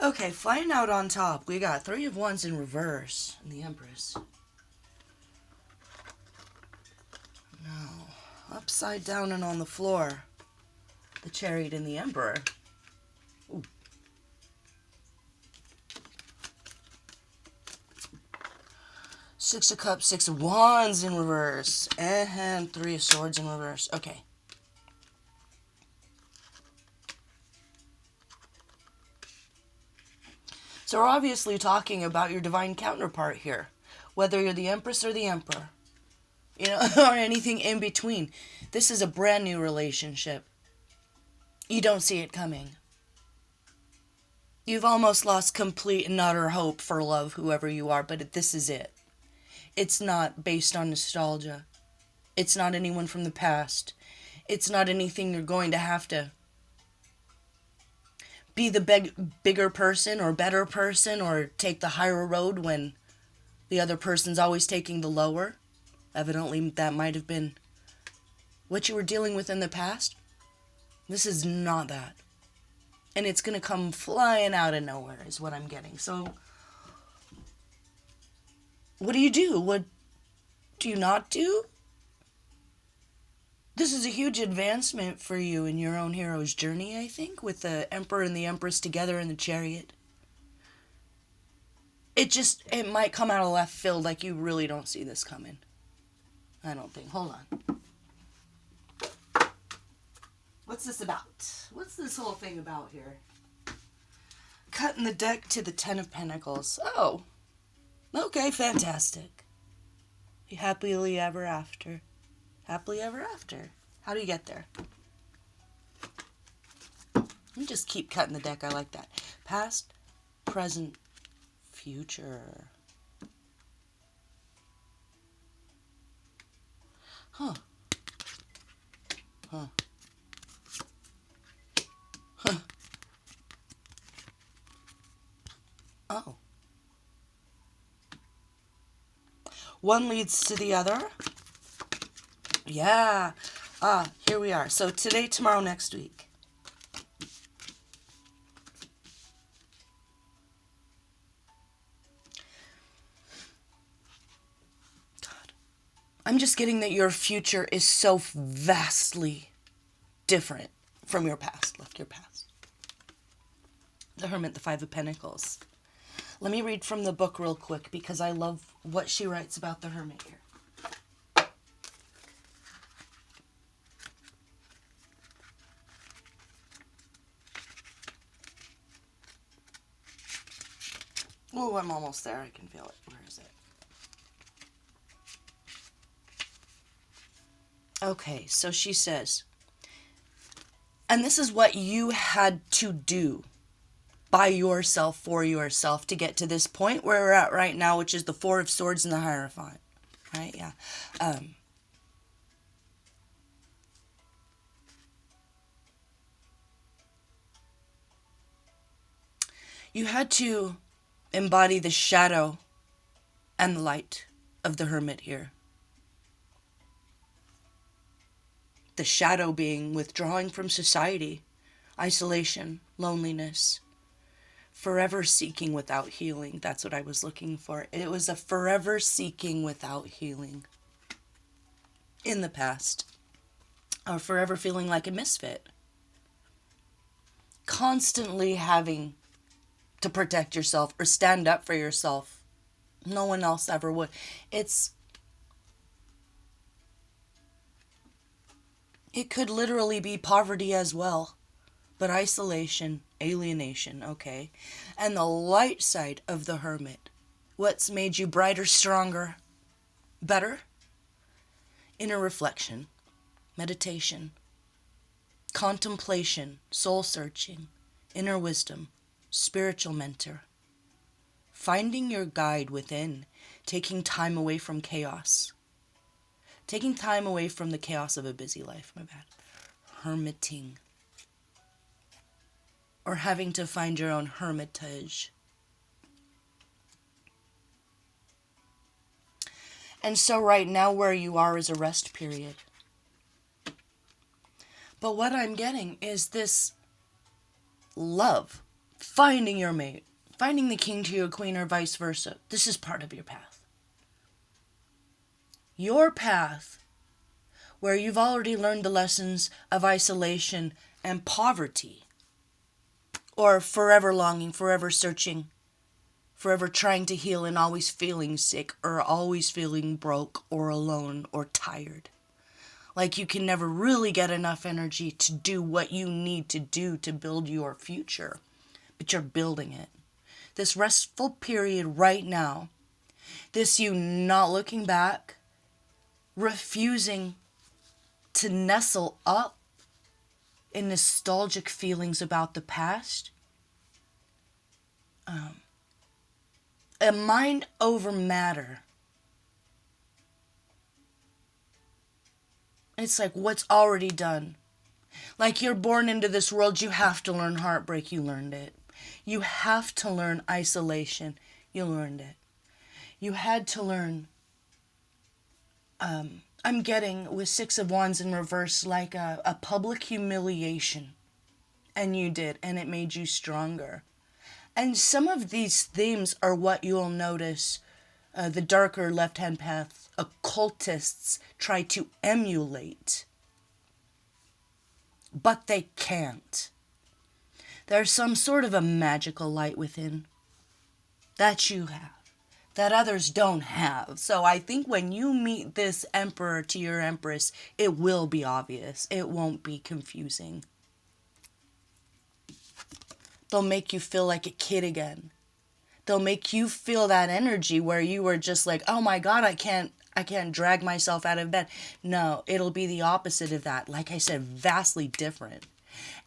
Okay, flying out on top, we got Three of Wands in reverse and the Empress. No, upside down and on the floor, the Chariot and the Emperor. Ooh. Six of Cups, Six of Wands in reverse, and Three of Swords in reverse. Okay. So we're obviously talking about your divine counterpart here, whether you're the Empress or the Emperor, or anything in between. This is a brand new relationship. You don't see it coming. You've almost lost complete and utter hope for love, whoever you are, but this is it. It's not based on nostalgia. It's not anyone from the past. It's not anything you're going to have to be the bigger person or better person or take the higher road when the other person's always taking the lower. Evidently, that might have been what you were dealing with in the past. This is not that. And it's going to come flying out of nowhere is what I'm getting. So, what do you do? What do you not do? This is a huge advancement for you in your own hero's journey, I think, with the Emperor and the Empress together in the Chariot. It might come out of left field like you really don't see this coming. I don't think. Hold on. What's this about? What's this whole thing about here? Cutting the deck to the Ten of Pentacles. Oh. Okay, fantastic. Happily ever after. Happily ever after. How do you get there? You just keep cutting the deck. I like that. Past, present, future. Huh. Huh. Huh. Oh. One leads to the other. Yeah. Here we are. So today, tomorrow, next week. God. I'm just getting that your future is so vastly different from your past. Look, your past. The Hermit, the Five of Pentacles. Let me read from the book real quick because I love what she writes about the Hermit here. Oh, I'm almost there. I can feel it. Where is it? Okay, so she says, and this is what you had to do by yourself, for yourself, to get to this point where we're at right now, which is the Four of Swords and the Hierophant. Right? Yeah. You had to embody the shadow and the light of the Hermit here. The shadow being withdrawing from society, isolation, loneliness, forever seeking without healing. That's what I was looking for. It was a forever seeking without healing in the past, or forever feeling like a misfit. Constantly having to protect yourself or stand up for yourself. No one else ever would. It could literally be poverty as well, but isolation, alienation, okay? And the light side of the Hermit, what's made you brighter, stronger, better? Inner reflection, meditation, contemplation, soul searching, inner wisdom, spiritual mentor, finding your guide within, taking time away from chaos, taking time away from the chaos of a busy life, hermiting, or having to find your own hermitage. And so right now where you are is a rest period. But what I'm getting is this love finding your mate, finding the king to your queen or vice versa. This is part of your path. Your path, where you've already learned the lessons of isolation and poverty, or forever longing, forever searching, forever trying to heal and always feeling sick or always feeling broke or alone or tired. Like you can never really get enough energy to do what you need to do to build your future, but you're building it. This restful period right now, this you not looking back, refusing to nestle up in nostalgic feelings about the past, a mind over matter. It's like what's already done. Like you're born into this world, you have to learn heartbreak, you learned it. You have to learn isolation, you learned it. You had to learn, I'm getting with Six of Wands in reverse, like a public humiliation. And you did, and it made you stronger. And some of these themes are what you'll notice the darker left-hand path occultists try to emulate. But they can't. There's some sort of a magical light within that you have, that others don't have. So I think when you meet this emperor to your empress, it will be obvious. It won't be confusing. They'll make you feel like a kid again. They'll make you feel that energy where you were just like, oh my God, I can't drag myself out of bed. No, it'll be the opposite of that. Like I said, vastly different.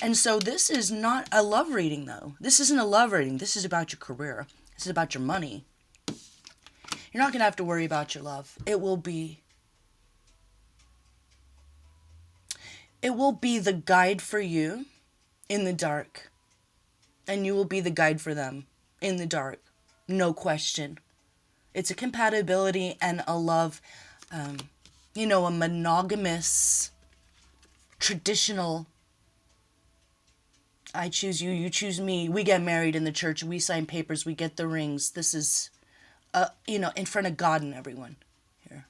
And so this is not a love reading though. This isn't a love reading. This is about your career. This is about your money. You're not going to have to worry about your love. It will be the guide for you in the dark. And you will be the guide for them in the dark. No question. It's a compatibility and a love, a monogamous, traditional, I choose you, you choose me. We get married in the church. We sign papers. We get the rings. This is, in front of God and everyone here.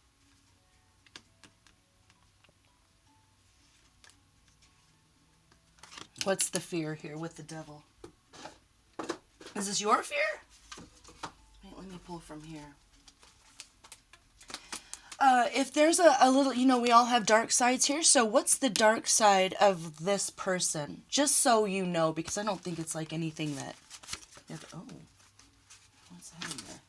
What's the fear here with the devil? Is this your fear? Wait, let me pull from here. If there's a little, we all have dark sides here. So what's the dark side of this person? Just so you know, because I don't think it's like anything that... Oh, what's that in there?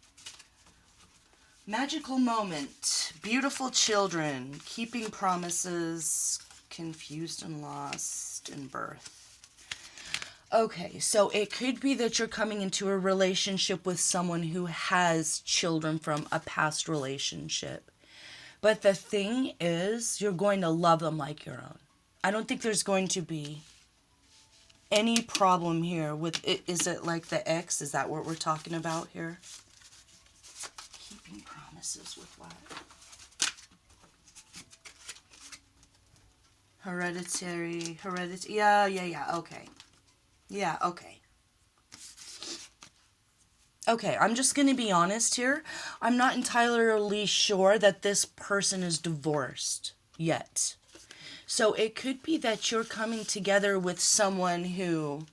Magical moment. Beautiful children. Keeping promises. Confused and lost in birth. Okay, so it could be that you're coming into a relationship with someone who has children from a past relationship. But the thing is, you're going to love them like your own. I don't think there's going to be any problem here with it. Is it like the ex? Is that what we're talking about here? Keeping promises with what? Hereditary. Yeah, okay. Yeah, okay. Okay, I'm just going to be honest here. I'm not entirely sure that this person is divorced yet. So it could be that you're coming together with someone who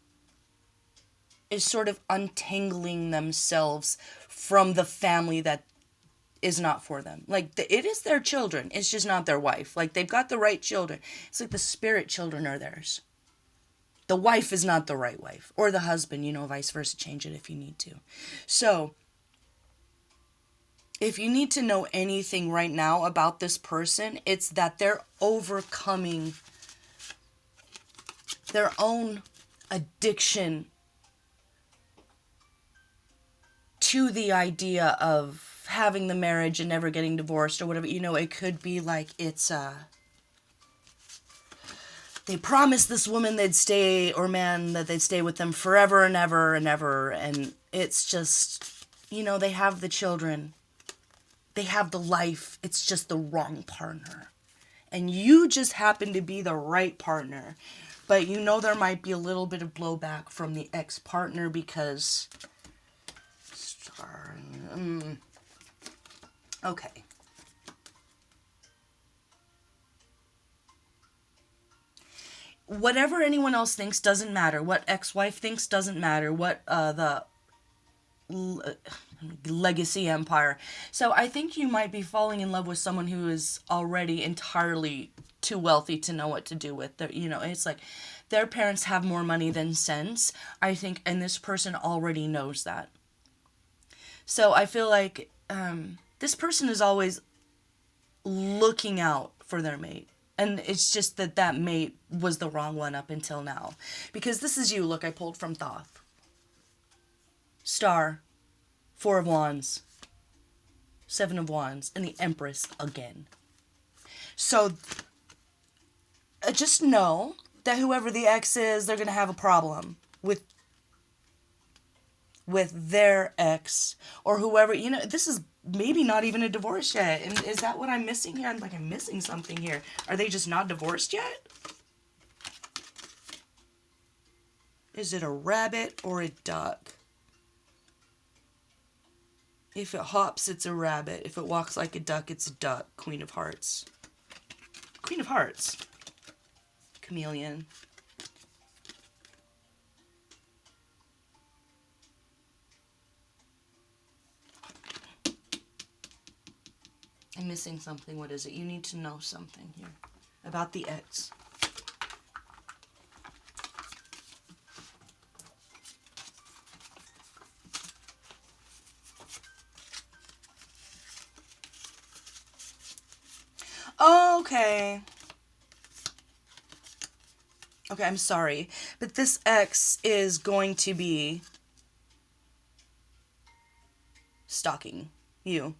is sort of untangling themselves from the family that is not for them. Like, it is their children. It's just not their wife. Like, they've got the right children. It's like the spirit children are theirs. The wife is not the right wife. Or the husband, vice versa. Change it if you need to. So, if you need to know anything right now about this person, it's that they're overcoming their own addiction to the idea of having the marriage and never getting divorced or whatever. It could be like it's they promised this woman they'd stay, or man, that they'd stay with them forever and ever and ever. And it's just, they have the children. They have the life. It's just the wrong partner. And you just happen to be the right partner. But you know there might be a little bit of blowback from the ex-partner because... Okay. Whatever anyone else thinks doesn't matter. What ex-wife thinks doesn't matter. What the legacy empire. So I think you might be falling in love with someone who is already entirely too wealthy to know what to do with. It's like their parents have more money than sense, I think, and this person already knows that. So I feel like this person is always looking out for their mate. And it's just that mate was the wrong one up until now. Because this is you. Look, I pulled from Thoth. Star. 4 of Wands. 7 of Wands. And the Empress again. So, just know that whoever the ex is, they're going to have a problem with their ex. Or whoever, this is maybe not even a divorce yet. And is that what I'm missing here? I'm missing something here. Are they just not divorced yet? Is it a rabbit or a duck? If it hops, it's a rabbit. If it walks like a duck, it's a duck. Queen of Hearts. Queen of Hearts. Chameleon. I'm missing something. What is it? You need to know something here about the ex. Okay. Okay, I'm sorry. But this ex is going to be stalking you.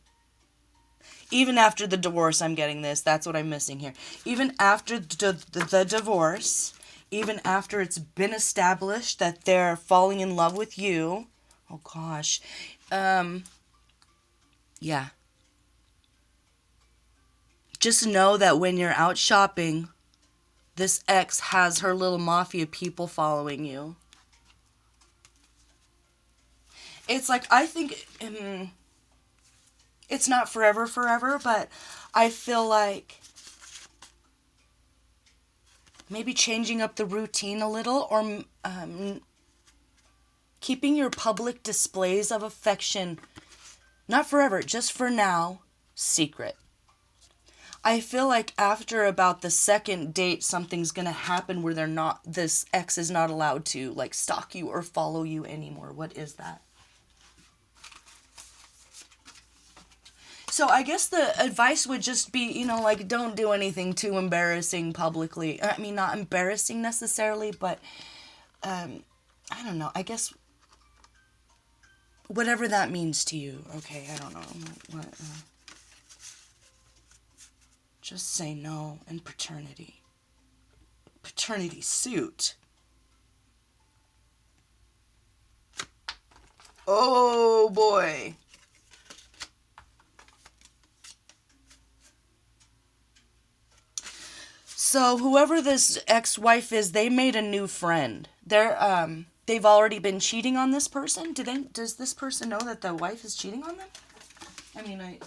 Even after the divorce, I'm getting this. That's what I'm missing here. Even after the divorce, even after it's been established that they're falling in love with you. Oh, gosh. Yeah. Just know that when you're out shopping, this ex has her little mafia people following you. It's like, I think... it's not forever, but I feel like maybe changing up the routine a little, or keeping your public displays of affection, not forever, just for now, secret. I feel like after about the second date, something's going to happen where this ex is not allowed to, like, stalk you or follow you anymore. What is that? So I guess the advice would just be, don't do anything too embarrassing publicly. I mean, not embarrassing necessarily, but, I don't know. I guess whatever that means to you. Okay, I don't know. Just say no and paternity. Paternity suit. Oh, boy. So whoever this ex-wife is, they made a new friend. They've already been cheating on this person. Does this person know that the wife is cheating on them? I mean,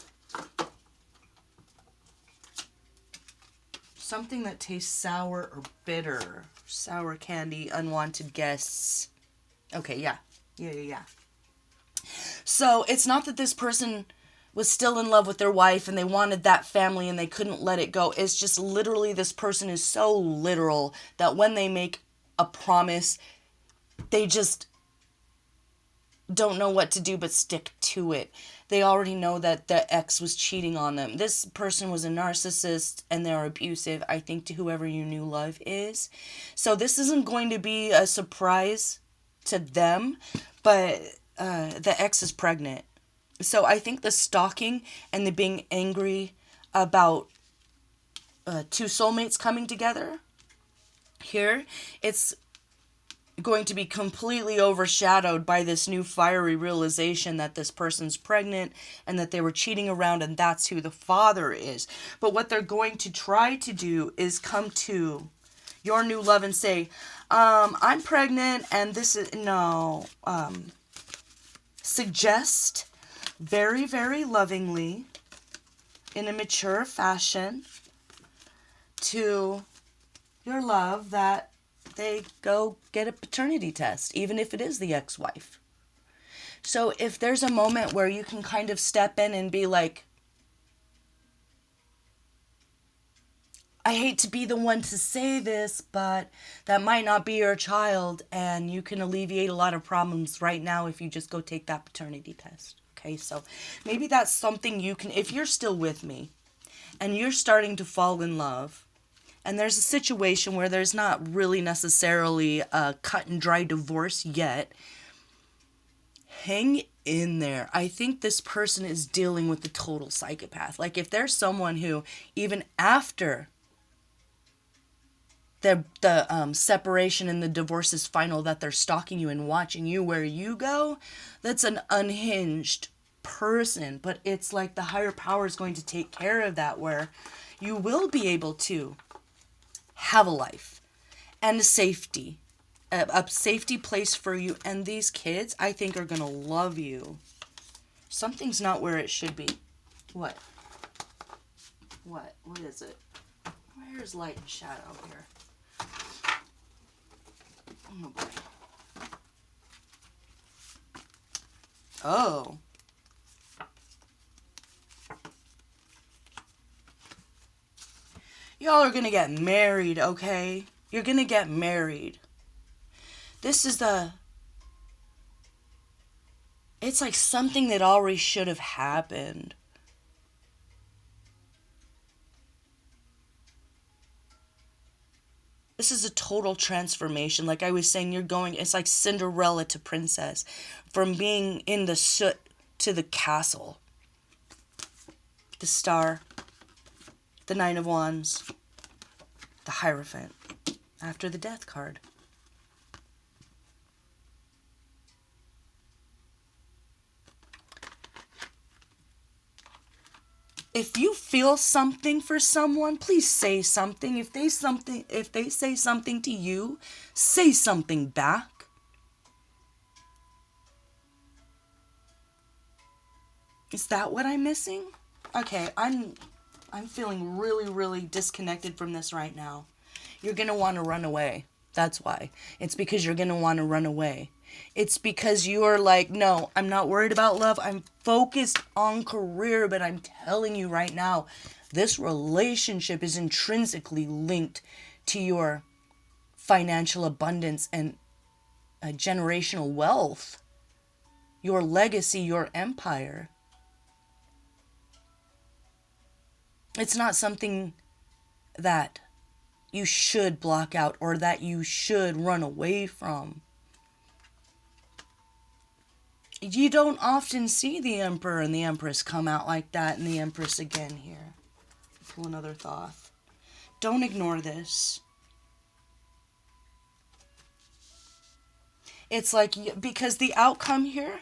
something that tastes sour or bitter. Sour candy, unwanted guests. Okay, yeah. Yeah. So it's not that this person was still in love with their wife and they wanted that family and they couldn't let it go. It's just literally this person is so literal that when they make a promise, they just don't know what to do but stick to it. They already know that the ex was cheating on them. This person was a narcissist and they're abusive, I think, to whoever your new love is. So this isn't going to be a surprise to them, but the ex is pregnant. So I think the stalking and the being angry about two soulmates coming together here, it's going to be completely overshadowed by this new fiery realization that this person's pregnant and that they were cheating around and that's who the father is. But what they're going to try to do is come to your new love and say, I'm pregnant and this is, no, suggest very, very lovingly, in a mature fashion, to your love that they go get a paternity test, even if it is the ex-wife. So if there's a moment where you can kind of step in and be like, I hate to be the one to say this, but that might not be your child, and you can alleviate a lot of problems right now if you just go take that paternity test. Okay, so maybe that's something you can, if you're still with me and you're starting to fall in love, and there's a situation where there's not really necessarily a cut and dry divorce yet, hang in there. I think this person is dealing with the total psychopath. Like, if there's someone who, even after the separation and the divorce is final, that they're stalking you and watching you where you go, that's an unhinged person. But it's like the higher power is going to take care of that, where you will be able to have a life and a safety place for you. And these kids, I think, are going to love you. Something's not where it should be. What is it? Where's light and shadow here? Oh boy. Oh. Y'all are gonna get married, okay? You're gonna get married. This is it's like something that already should have happened. This is a total transformation. Like I was saying, it's like Cinderella to princess. From being in the soot to the castle. The Star. The Nine of Wands. The Hierophant. After the Death card. If you feel something for someone, please say something. If they say something to you, say something back. Is that what I'm missing? Okay, I'm feeling really, really disconnected from this right now. You're going to want to run away. That's why. It's because you're going to want to run away. It's because you are like, no, I'm not worried about love. I'm focused on career, but I'm telling you right now, this relationship is intrinsically linked to your financial abundance and generational wealth, your legacy, your empire. It's not something that you should block out or that you should run away from. You don't often see the Emperor and the Empress come out like that, and the Empress again here. Pull another Thoth. Don't ignore this. It's like, because the outcome here,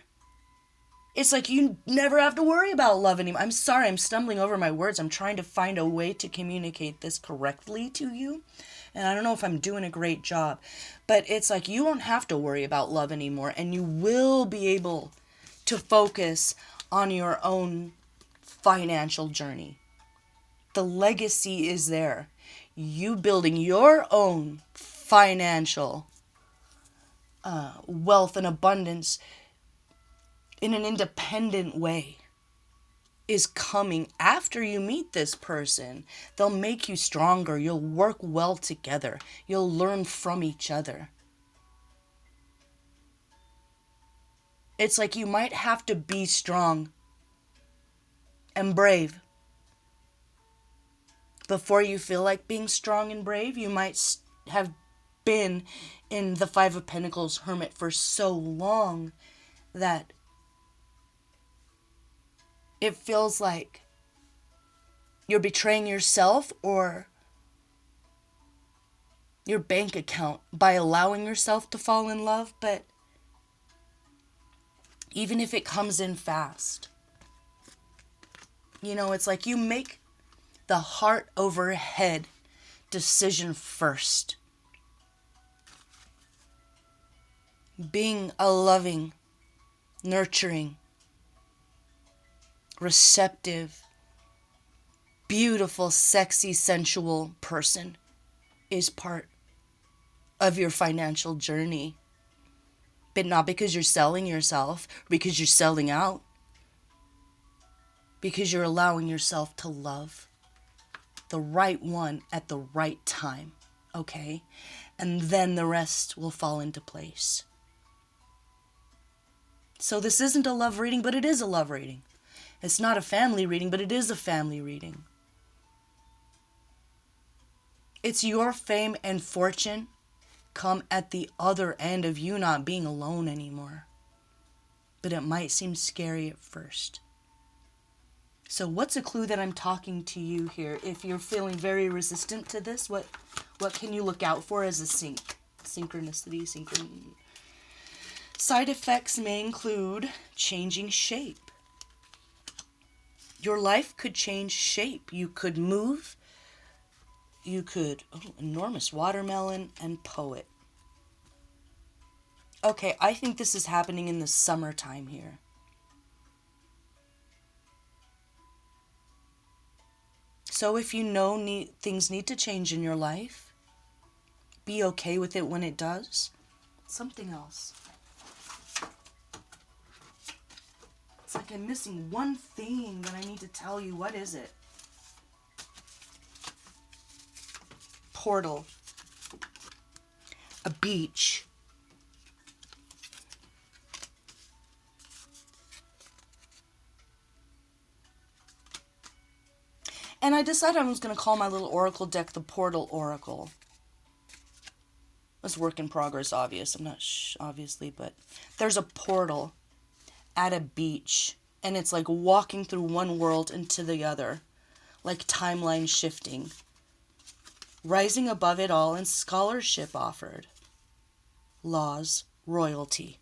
it's like you never have to worry about love anymore. I'm sorry, I'm stumbling over my words. I'm trying to find a way to communicate this correctly to you. And I don't know if I'm doing a great job. But it's like you won't have to worry about love anymore. And you will be able to focus on your own financial journey. The legacy is there. You building your own financial wealth and abundance in an independent way is coming after you meet this person. They'll make you stronger. You'll work well together. You'll learn from each other. It's like you might have to be strong and brave. Before you feel like being strong and brave, you might have been in the Five of Pentacles Hermit for so long that it feels like you're betraying yourself or your bank account by allowing yourself to fall in love. But even if it comes in fast, it's like you make the heart over head decision first. being a loving, nurturing, receptive, beautiful, sexy, sensual person is part of your financial journey. But not because you're selling yourself, because you're selling out. Because you're allowing yourself to love the right one at the right time, okay? And then the rest will fall into place. So this isn't a love reading, but it is a love reading. It's not a family reading, but it is a family reading. It's your fame and fortune come at the other end of you not being alone anymore. But it might seem scary at first. So what's a clue that I'm talking to you here? If you're feeling very resistant to this, what can you look out for as a synchronicity? Side effects may include changing shape. Your life could change shape. You could move. You could, enormous watermelon and poet. Okay, I think this is happening in the summertime here. So if you know things need to change in your life, be okay with it when it does. Something else. It's like I'm missing one thing that I need to tell you. What is it? Portal. A beach. And I decided I was going to call my little oracle deck the Portal Oracle. It's work in progress, obviously, but there's a portal at a beach, and it's like walking through one world into the other, like timeline shifting. Rising above it all and scholarship offered. Laws, royalty.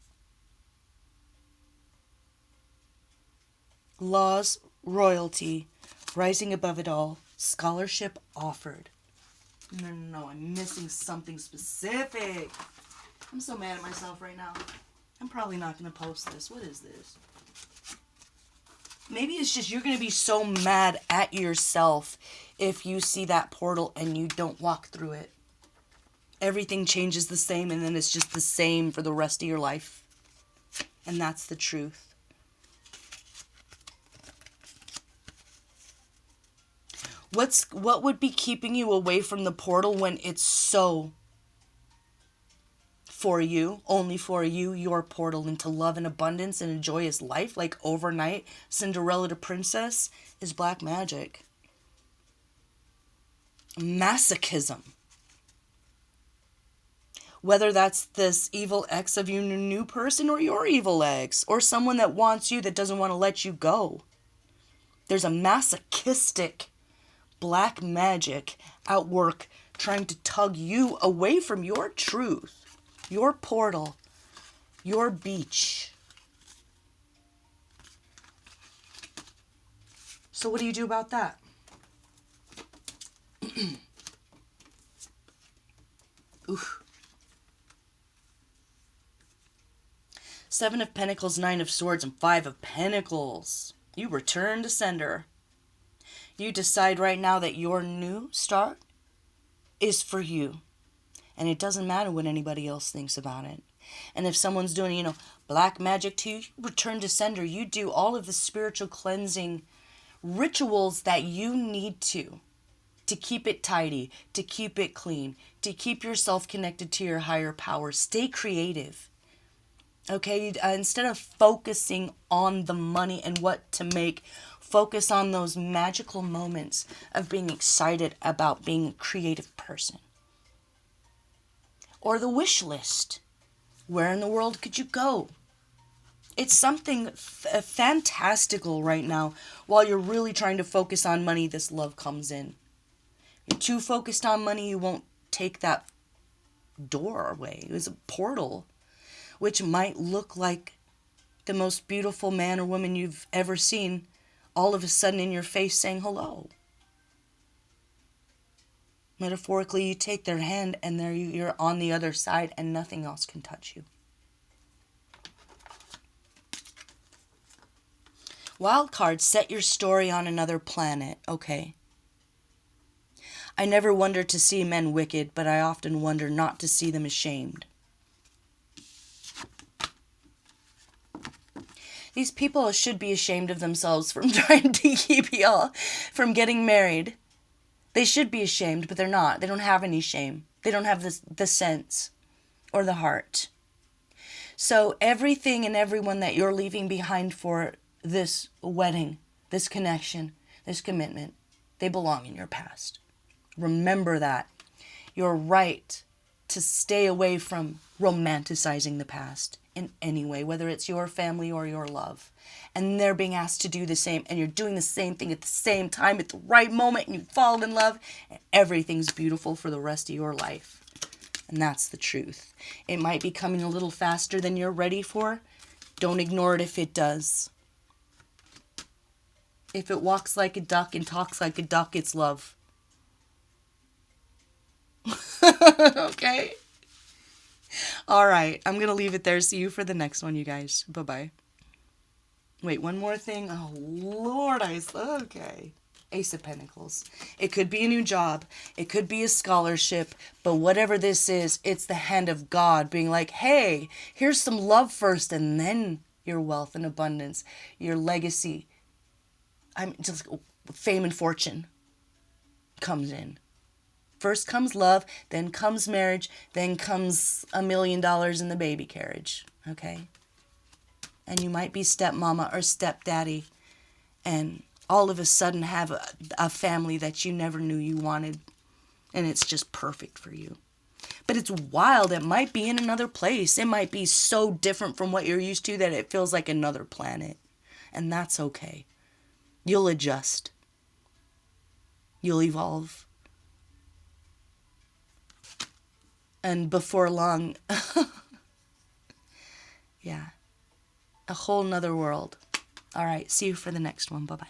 Laws, royalty. Rising above it all, scholarship offered. No, I'm missing something specific. I'm so mad at myself right now. I'm probably not going to post this. What is this? Maybe it's just you're going to be so mad at yourself if you see that portal and you don't walk through it. Everything changes the same, and then it's just the same for the rest of your life. And that's the truth. What would be keeping you away from the portal when it's so for you, only for you, your portal into love and abundance and a joyous life, like overnight Cinderella to princess, is black magic. Masochism. Whether that's this evil ex of your new person or your evil ex, or someone that wants you that doesn't want to let you go. There's a masochistic black magic at work trying to tug you away from your truth, your portal, your beach. So what do you do about that? Oof. Seven of Pentacles, Nine of Swords, and Five of Pentacles. You return to sender. You decide right now that your new start is for you. And it doesn't matter what anybody else thinks about it. And if someone's doing, black magic to you, you return to sender. You do all of the spiritual cleansing rituals that you need to keep it tidy, to keep it clean, to keep yourself connected to your higher power. Stay creative. Okay, instead of focusing on the money and what to make, focus on those magical moments of being excited about being a creative person. Or the wish list. Where in the world could you go? It's something fantastical right now. While you're really trying to focus on money, this love comes in. You're too focused on money, you won't take that doorway. It was a portal, which might look like the most beautiful man or woman you've ever seen, all of a sudden in your face saying hello. Metaphorically, you take their hand and there you're on the other side and nothing else can touch you. Wild card, set your story on another planet. Okay. I never wonder to see men wicked, but I often wonder not to see them ashamed. These people should be ashamed of themselves from trying to keep y'all from getting married. They should be ashamed, but they're not. They don't have any shame. They don't have the sense or the heart. So everything and everyone that you're leaving behind for this wedding, this connection, this commitment, they belong in your past. Remember that. You're right to stay away from romanticizing the past in any way, whether it's your family or your love. And they're being asked to do the same, and you're doing the same thing at the same time at the right moment, and you fall in love, and everything's beautiful for the rest of your life. And that's the truth. It might be coming a little faster than you're ready for. Don't ignore it if it does. If it walks like a duck and talks like a duck, it's love. Okay? All right. I'm going to leave it there. See you for the next one, you guys. Bye-bye. Wait, one more thing. Oh, Lord, okay. Ace of Pentacles. It could be a new job. It could be a scholarship. But whatever this is, it's the hand of God being like, hey, here's some love first, and then your wealth and abundance, your legacy, fame and fortune comes in. First comes love, then comes marriage, then comes $1 million in the baby carriage. Okay? And you might be stepmama or stepdaddy, and all of a sudden have a family that you never knew you wanted, and it's just perfect for you. But it's wild. It might be in another place. It might be so different from what you're used to that it feels like another planet. And that's okay. You'll adjust. You'll evolve. And before long, yeah, a whole nother world. All right, see you for the next one. Bye-bye.